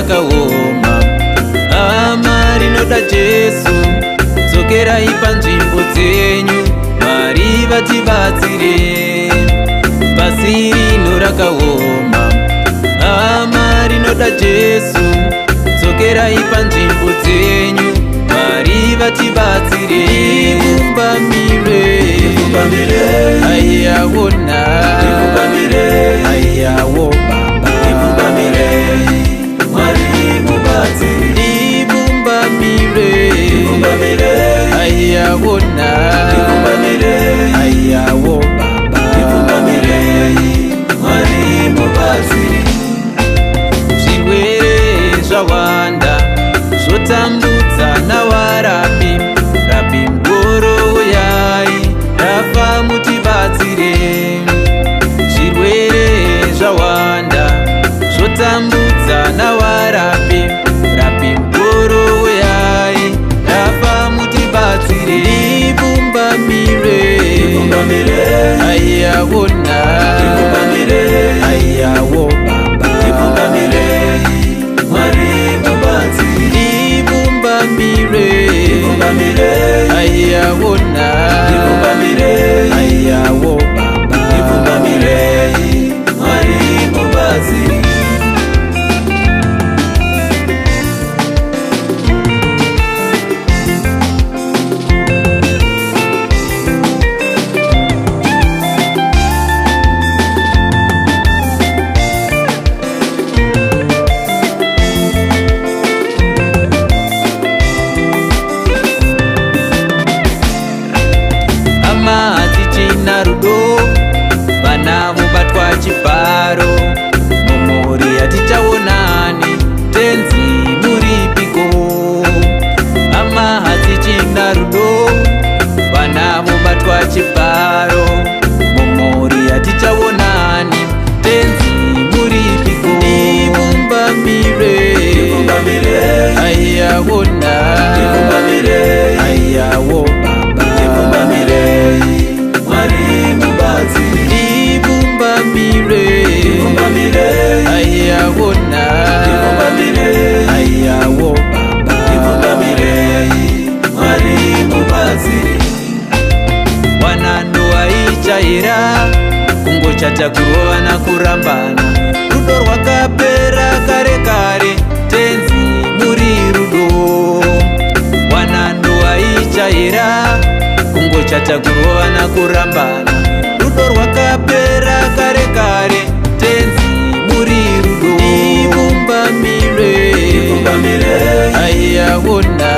rakaoma. Hama rinoda Jesu, dzokerai panzvimbo dzenyu, Mwari vatibatsire. Pasi rino rakaoma. Hama rinoda Jesu, dzokerai panzvimbo dzenyu, Mwari vatibatsire. Ikumbamire, aiyaona, aiyawo Baba. Ikumbamire, Mwari mubatsire. Ikumbamire, aiyaona, aiyawo Baba. Ikumbamire, Mwari mubatsire. Zvirwere zvawanda zvotambudza navarapi, rapi mugoro uyai, Rafa mutibatsire. Zvirwere zvawanda zvotambudza navarapi, rapi mugoro uyai, Rafa mutibatsire. Ikumbamire, aiyaona, aiyawo Baba. Ikumbamire, Mwari mubatsire. Ikumbamire, aiyaona, aiyawo Baba. Ikumbamire, Mwari mubatsire. Rudo vana vobatwa chibharo, mumhuri hatichaonani, tenzi muripiko. Hama hatichina rudo, vana vobatwa chibharo, mumhuri hatichaonani, tenzi muripiko. Ikumbamire, aiyaona, aiyawo Baba. Ikumbamire, Mwari mubatsire. Ikumbamire, aiyaona, aiyawo Baba. Ikumbamire, Mwari mubatsire. Wanando aichaira, kungochata kurovana kurambana, rudo rwakapera kare kare, tenzi muri rudo. Wanando aichaira, kungochata kurovana kurambana, rudo rwakapera kare kare, tenzi muri rudo. Ikumbamire, aiyaona,